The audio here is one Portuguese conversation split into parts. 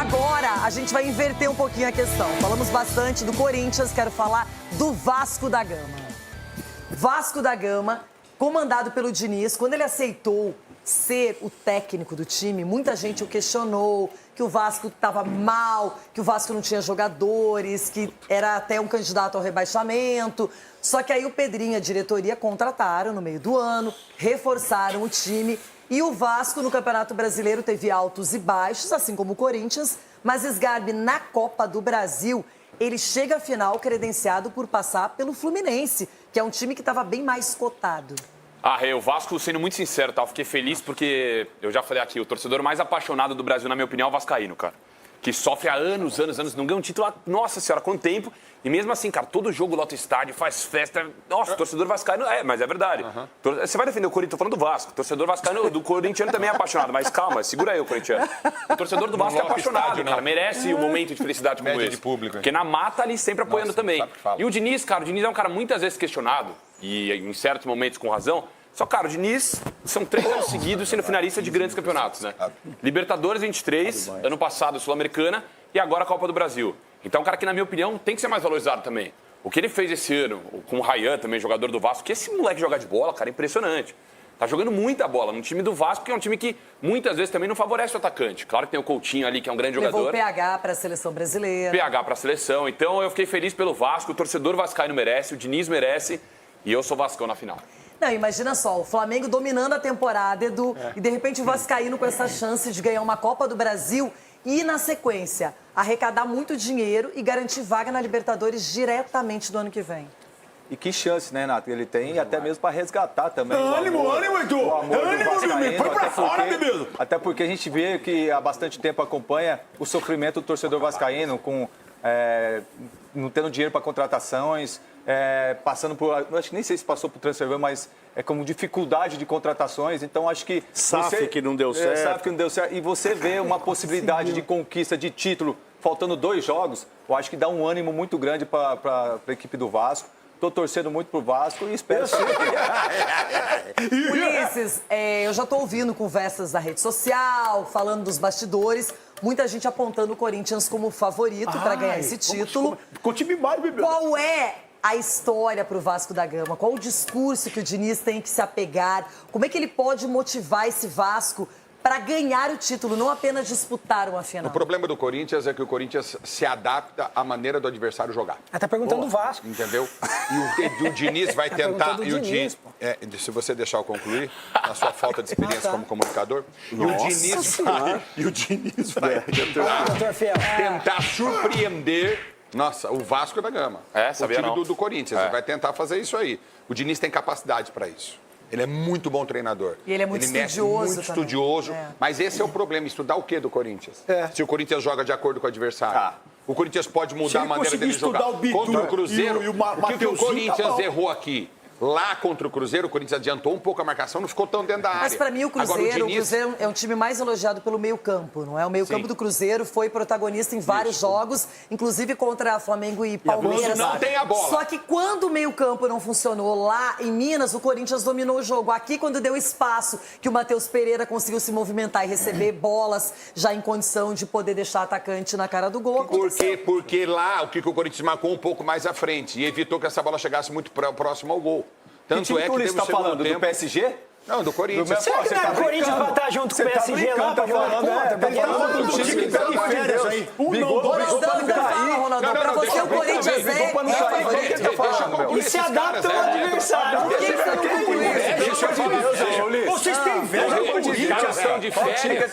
agora a gente vai inverter um pouquinho a questão. Falamos bastante do Corinthians, quero falar do Vasco da Gama. Vasco da Gama, comandado pelo Diniz, quando ele aceitou ser o técnico do time, muita gente o questionou, que o Vasco estava mal, que o Vasco não tinha jogadores, que era até um candidato ao rebaixamento. Só que aí o Pedrinho e a diretoria contrataram no meio do ano, reforçaram o time e o Vasco no Campeonato Brasileiro teve altos e baixos, assim como o Corinthians, mas Sgarbi na Copa do Brasil, ele chega à final credenciado por passar pelo Fluminense, que é um time que estava bem mais cotado. O Vasco, sendo muito sincero, tá? Eu fiquei feliz porque, eu já falei aqui, o torcedor mais apaixonado do Brasil, na minha opinião, é o vascaíno, cara. Que sofre há anos, não ganha um título há, nossa senhora, quanto tempo. E mesmo assim, cara, todo jogo lota estádio, faz festa. Nossa, o torcedor vascaíno, mas é verdade. Você vai defender o Corinthians, tô falando do Vasco. O torcedor vascaíno, do corintiano também é apaixonado, mas calma, segura aí o corintiano. O torcedor do Vasco é apaixonado, estádio, cara, merece um momento de felicidade como esse. De público, porque na mata ali sempre apoiando também. E o Diniz, cara, o Diniz é um cara muitas vezes questionado, e em certos momentos com razão. Só, cara, o Diniz são 3 anos seguidos sendo finalista de grandes campeonatos, né? Libertadores 23, ano passado Sul-Americana e agora a Copa do Brasil. Então, é um cara que, na minha opinião, tem que ser mais valorizado também. O que ele fez esse ano, com o Ryan também, jogador do Vasco, que esse moleque joga de bola, cara, é impressionante. Tá jogando muita bola no time do Vasco, que é um time que muitas vezes também não favorece o atacante. Claro que tem o Coutinho ali, que é um grande jogador. Levou o PH para a seleção brasileira. PH para a seleção. Então, eu fiquei feliz pelo Vasco, o torcedor vascaíno merece, o Diniz merece e eu sou vascão na final. Não, imagina só, o Flamengo dominando a temporada, Edu, e de repente o Vascaíno com essa chance de ganhar uma Copa do Brasil e, na sequência, arrecadar muito dinheiro e garantir vaga na Libertadores diretamente do ano que vem. E que chance, né, Renato? Ele tem até mesmo para resgatar também. Ânimo, Edu! Ânimo, põe pra fora, bebê! Até porque a gente vê que há bastante tempo acompanha o sofrimento do torcedor vascaíno, com não tendo dinheiro para contratações, passando por... Acho que nem sei se passou por transfer, mas como dificuldade de contratações. Então, acho que... SAF que não deu certo. SAF que não deu certo. E você vê uma possibilidade de conquista de título faltando 2 jogos, eu acho que dá um ânimo muito grande para a equipe do Vasco. Estou torcendo muito pro Vasco e espero Ulisses, eu já estou ouvindo conversas na rede social, falando dos bastidores, muita gente apontando o Corinthians como favorito para ganhar esse título. Ficou time mais, bebê. Qual é a história para o Vasco da Gama? Qual o discurso que o Diniz tem que se apegar? Como é que ele pode motivar esse Vasco para ganhar o título, não apenas disputar uma final? O problema do Corinthians é que o Corinthians se adapta à maneira do adversário jogar. Tá perguntando do Vasco. Entendeu? E o Diniz vai tentar... se você deixar eu concluir, na sua falta de experiência como comunicador, e o Diniz vai tentar surpreender... Nossa, o Vasco da Gama. Sabia o time não. do Corinthians. Ele vai tentar fazer isso aí. O Diniz tem capacidade para isso. Ele é muito bom treinador. E ele é muito estudioso. Muito estudioso. Mas esse é o problema. Estudar o quê do Corinthians? Se o Corinthians joga de acordo com o adversário. O Corinthians pode mudar a maneira dele jogar. Contra o Cruzeiro, o que o Corinthians errou aqui? Lá contra o Cruzeiro, o Corinthians adiantou um pouco a marcação, não ficou tão dentro da área. Mas para mim o Cruzeiro é um time mais elogiado pelo meio-campo, não é? O meio-campo do Cruzeiro foi protagonista em vários jogos, inclusive contra Flamengo e Palmeiras. Não tem a bola. Só que quando o meio-campo não funcionou lá em Minas, o Corinthians dominou o jogo. Aqui, quando deu espaço, que o Matheus Pereira conseguiu se movimentar e receber bolas já em condição de poder deixar atacante na cara do gol. Porque lá o que o Corinthians marcou um pouco mais à frente e evitou que essa bola chegasse muito próximo ao gol. Tanto é que Ulisses está falando do PSG? Não, do Corinthians. Será que não é o Corinthians vai estar junto com o PSG lá pra jogar contra? Do time que pega férias aí. Ronaldão, pra você o Corinthians é favorito. E se adapta ao adversário. Por que você não concluiu? Vocês têm inveja do Corinthians. Estão de férias.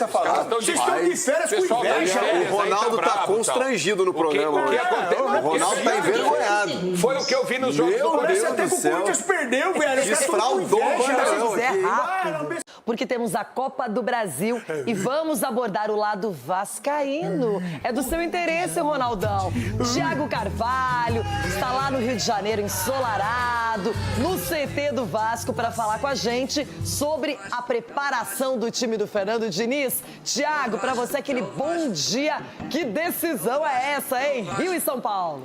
Vocês estão de férias com inveja. O Ronaldo tá constrangido no programa. O Ronaldo tá envergonhado. Foi o que eu vi nos jogos do Parece Corinthians. até que o Corinthians perdeu, velho. Desfraudou o Bandeirão aqui. Rápido, porque temos a Copa do Brasil e vamos abordar o lado vascaíno. É do seu interesse, Ronaldão. Thiago Carvalho está lá no Rio de Janeiro, ensolarado, no CT do Vasco, para falar com a gente sobre a preparação do time do Fernando Diniz. Thiago, para você aquele bom dia. Que decisão é essa, hein? Rio e São Paulo.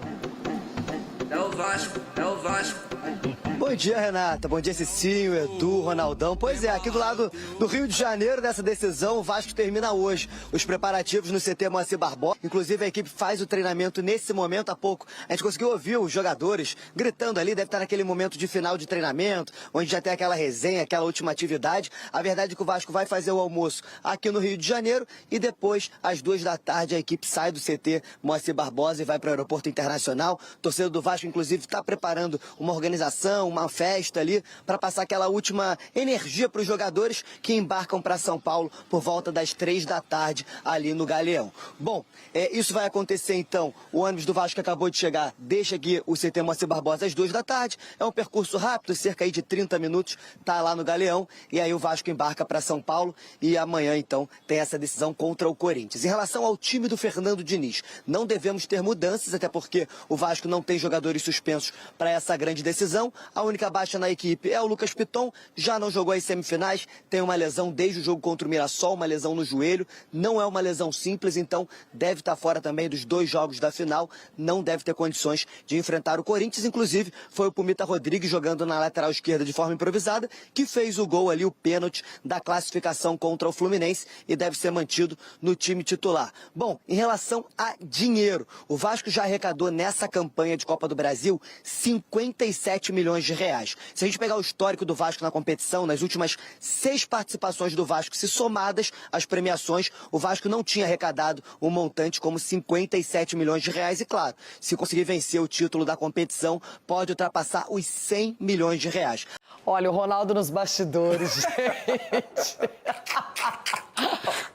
É o Vasco, é o Vasco. Bom dia, Renata. Bom dia, Cicinho, Edu, Ronaldão. Pois é, aqui do lado do Rio de Janeiro, dessa decisão, o Vasco termina hoje os preparativos no CT Moacir Barbosa. Inclusive, a equipe faz o treinamento nesse momento. Há pouco a gente conseguiu ouvir os jogadores gritando ali. Deve estar naquele momento de final de treinamento, onde já tem aquela resenha, aquela última atividade. A verdade é que o Vasco vai fazer o almoço aqui no Rio de Janeiro e depois, às 2 da tarde, a equipe sai do CT Moacir Barbosa e vai para o aeroporto internacional. O torcedor do Vasco, inclusive, está preparando uma organização, uma festa ali, para passar aquela última energia para os jogadores que embarcam para São Paulo por volta das 3 da tarde ali no Galeão. Bom, isso vai acontecer então. O ônibus do Vasco que acabou de chegar deixa aqui o CT Moacir Barbosa às 2 da tarde. É um percurso rápido, cerca aí de 30 minutos, tá lá no Galeão. E aí o Vasco embarca para São Paulo e amanhã então tem essa decisão contra o Corinthians. Em relação ao time do Fernando Diniz, não devemos ter mudanças, até porque o Vasco não tem jogadores suspensos para essa grande decisão. A única baixa na equipe é o Lucas Piton, já não jogou as semifinais, tem uma lesão desde o jogo contra o Mirassol, uma lesão no joelho, não é uma lesão simples, então deve estar fora também dos 2 jogos da final, não deve ter condições de enfrentar o Corinthians. Inclusive, foi o Pumita Rodrigues jogando na lateral esquerda de forma improvisada, que fez o gol ali, o pênalti da classificação contra o Fluminense e deve ser mantido no time titular. Bom, em relação a dinheiro, o Vasco já arrecadou nessa campanha de Copa do Brasil 57 milhões de reais. Se a gente pegar o histórico do Vasco na competição, nas últimas 6 participações do Vasco, se somadas as premiações, o Vasco não tinha arrecadado um montante como 57 milhões de reais. E claro, se conseguir vencer o título da competição, pode ultrapassar os 100 milhões de reais. Olha, o Ronaldo nos bastidores, gente.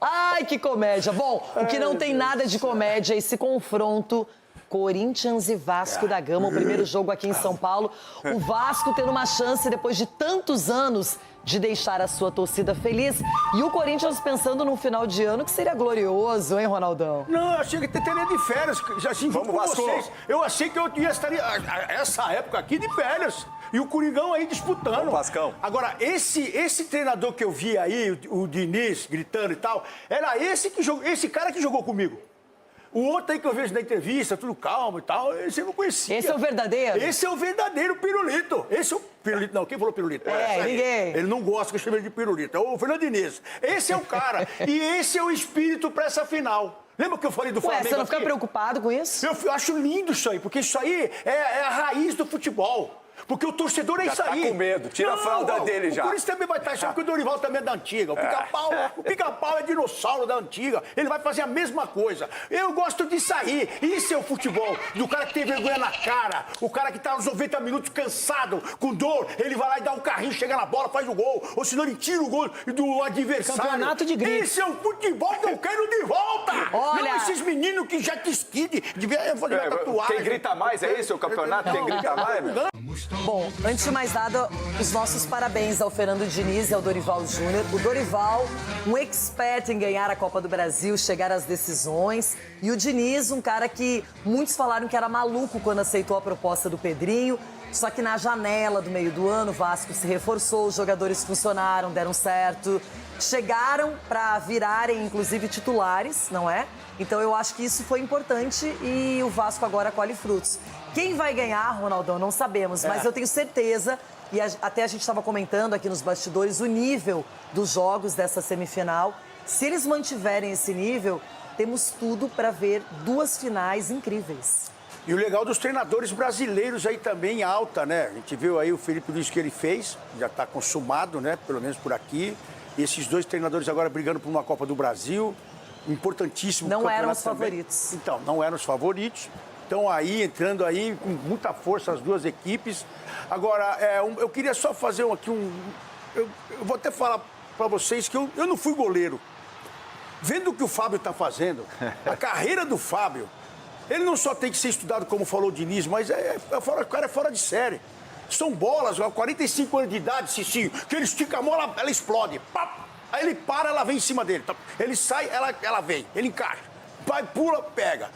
Ai, que comédia. Bom, o que não tem nada de comédia é esse confronto Corinthians e Vasco da Gama, o primeiro jogo aqui em São Paulo. O Vasco tendo uma chance, depois de tantos anos, de deixar a sua torcida feliz. E o Corinthians pensando num final de ano que seria glorioso, hein, Ronaldão? Não, eu achei que teria de férias, assim, junto com vocês. Eu achei que eu estaria, essa época aqui, de férias. E o Coringão aí disputando. Vascão. Agora, esse treinador que eu vi aí, o Diniz, gritando e tal, era esse cara que jogou comigo. O outro aí que eu vejo na entrevista, tudo calmo e tal, esse eu não conhecia. Esse é o verdadeiro? Esse é o verdadeiro pirulito. Esse é o pirulito, não, quem falou pirulito? Ninguém. Ele não gosta que eu chame ele de pirulito, é o Fernando Diniz. Esse é o cara. E esse é o espírito pra essa final. Lembra que eu falei do Flamengo? Você não fica preocupado com isso? Eu acho lindo isso aí, porque isso aí é a raiz do futebol. Porque o torcedor é isso aí. Tá com medo, tira a fralda dele já. O Corinthians também vai estar achando que o Dorival também é da antiga. O Pica-Pau é dinossauro da antiga. Ele vai fazer a mesma coisa. Eu gosto de sair. Isso é o futebol. Do cara que tem vergonha na cara. O cara que tá nos 90 minutos cansado, com dor. Ele vai lá e dá um carrinho, chega na bola, faz o gol. Ou senão ele tira o gol do adversário. Campeonato de grito. Esse é o futebol que eu quero de volta. Olha... Não esses meninos que já te skid. Devia fazer uma tatuagem. Quem grita mais, é esse o campeonato? Quem grita mais, meu? Bom, antes de mais nada, os nossos parabéns ao Fernando Diniz e ao Dorival Júnior. O Dorival, um expert em ganhar a Copa do Brasil, chegar às decisões. E o Diniz, um cara que muitos falaram que era maluco quando aceitou a proposta do Pedrinho. Só que na janela do meio do ano, o Vasco se reforçou, os jogadores funcionaram, deram certo. Chegaram para virarem, inclusive, titulares, não é? Então eu acho que isso foi importante e o Vasco agora colhe frutos. Quem vai ganhar, Ronaldão, não sabemos, mas eu tenho certeza, e até a gente estava comentando aqui nos bastidores, o nível dos jogos dessa semifinal. Se eles mantiverem esse nível, temos tudo para ver 2 finais incríveis. E o legal dos treinadores brasileiros aí também alta, né? A gente viu aí o Felipe Luiz que ele fez, já está consumado, né? Pelo menos por aqui. E esses 2 treinadores agora brigando por uma Copa do Brasil, importantíssimo. Não eram os favoritos. Então, não eram os favoritos. Estão aí, entrando aí com muita força as 2 equipes. Agora, eu queria só fazer eu vou até falar para vocês que eu não fui goleiro. Vendo o que o Fábio está fazendo, a carreira do Fábio, ele não só tem que ser estudado, como falou o Diniz, mas o cara é fora de série. São bolas, 45 anos de idade, Cicinho, que ele estica a bola, ela explode. Pá! Aí ele para, ela vem em cima dele. Ele sai, ela vem, ele encaixa. Vai, pula, pega.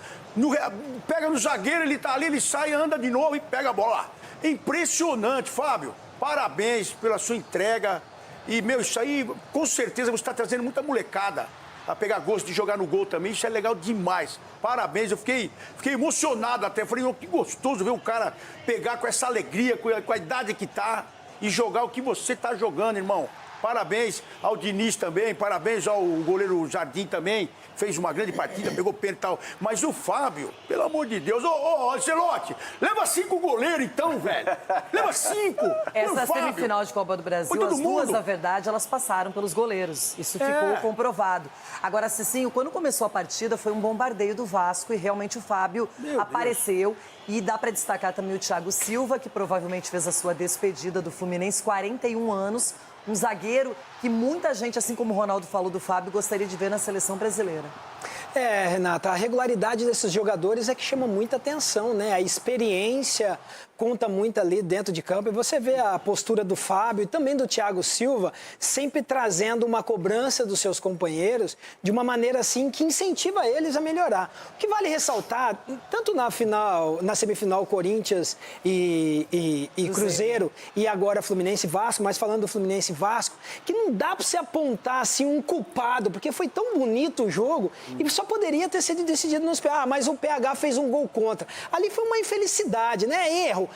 Pega no zagueiro, ele tá ali, ele sai, anda de novo e pega a bola lá. Impressionante, Fábio. Parabéns pela sua entrega. E, isso aí, com certeza, você está trazendo muita molecada a pegar gosto de jogar no gol também, isso é legal demais. Parabéns, eu fiquei emocionado até. Falei, oh, que gostoso ver o cara pegar com essa alegria, com a idade que tá e jogar o que você tá jogando, irmão. Parabéns ao Diniz também, parabéns ao goleiro Jardim também, fez uma grande partida, pegou pênalti e tal. Mas o Fábio, pelo amor de Deus, ô Ancelotti, leva 5 goleiros então, velho. Leva 5. Essa semifinal de Copa do Brasil, as duas, na verdade, elas passaram pelos goleiros. Isso ficou comprovado. Agora, Cicinho, quando começou a partida, foi um bombardeio do Vasco e realmente o Fábio apareceu. E dá para destacar também o Thiago Silva, que provavelmente fez a sua despedida do Fluminense, 41 anos. Um zagueiro que muita gente, assim como o Ronaldo falou do Fábio, gostaria de ver na seleção brasileira. Renata, a regularidade desses jogadores é que chama muita atenção, né? A experiência conta muito ali dentro de campo. E você vê a postura do Fábio e também do Thiago Silva sempre trazendo uma cobrança dos seus companheiros de uma maneira assim que incentiva eles a melhorar. O que vale ressaltar, tanto na semifinal Corinthians e Cruzeiro e agora Fluminense e Vasco, mas falando do Fluminense e Vasco, que não dá para você apontar assim um culpado, porque foi tão bonito o jogo e só poderia ter sido decidido nos PH, mas o PH fez um gol contra. Ali foi uma infelicidade, né? Erro.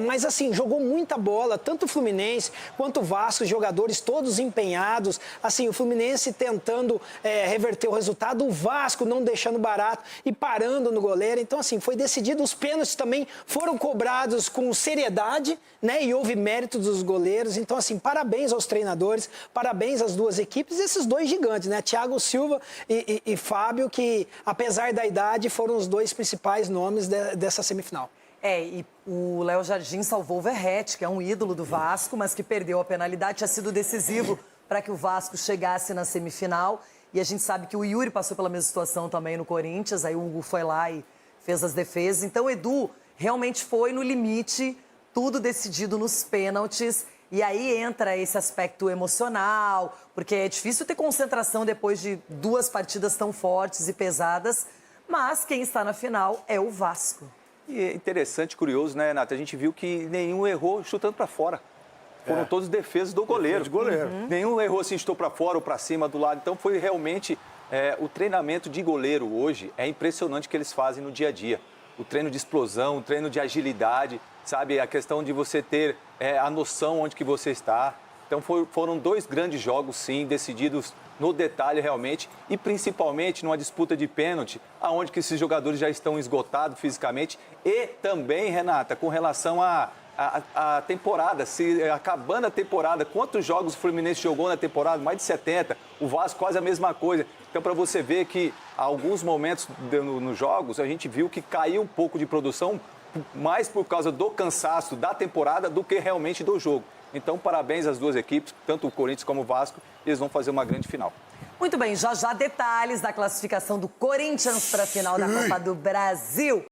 Mas assim, jogou muita bola, tanto o Fluminense quanto o Vasco, jogadores todos empenhados, assim, o Fluminense tentando reverter o resultado, o Vasco não deixando barato e parando no goleiro. Então, assim, foi decidido, os pênaltis também foram cobrados com seriedade, né? E houve mérito dos goleiros. Então, assim, parabéns aos treinadores, parabéns às duas equipes, esses dois gigantes, né? Thiago Silva e Fábio, que, apesar da idade, foram os dois principais nomes dessa semifinal. E o Léo Jardim salvou o Verratti, que é um ídolo do Vasco, mas que perdeu a penalidade, tinha sido decisivo para que o Vasco chegasse na semifinal. E a gente sabe que o Yuri passou pela mesma situação também no Corinthians, aí o Hugo foi lá e fez as defesas. Então, Edu, realmente foi no limite, tudo decidido nos pênaltis. E aí entra esse aspecto emocional, porque é difícil ter concentração depois de duas partidas tão fortes e pesadas. Mas quem está na final é o Vasco. E é interessante, curioso, né, Renato? A gente viu que nenhum errou chutando para fora. Foram todos defesas do goleiro. Nenhum errou assim, chutou para fora ou para cima, do lado. Então foi realmente o treinamento de goleiro hoje. É impressionante o que eles fazem no dia a dia. O treino de explosão, o treino de agilidade, sabe? A questão de você ter a noção onde que você está. Então foram dois grandes jogos, sim, decididos no detalhe realmente e principalmente numa disputa de pênalti, aonde que esses jogadores já estão esgotados fisicamente e também, Renata, com relação à temporada, se acabando a temporada, quantos jogos o Fluminense jogou na temporada? Mais de 70, o Vasco quase a mesma coisa. Então, para você ver que alguns momentos nos jogos a gente viu que caiu um pouco de produção, mais por causa do cansaço da temporada do que realmente do jogo. Então, parabéns às duas equipes, tanto o Corinthians como o Vasco, eles vão fazer uma grande final. Muito bem, já detalhes da classificação do Corinthians para a final da Copa do Brasil.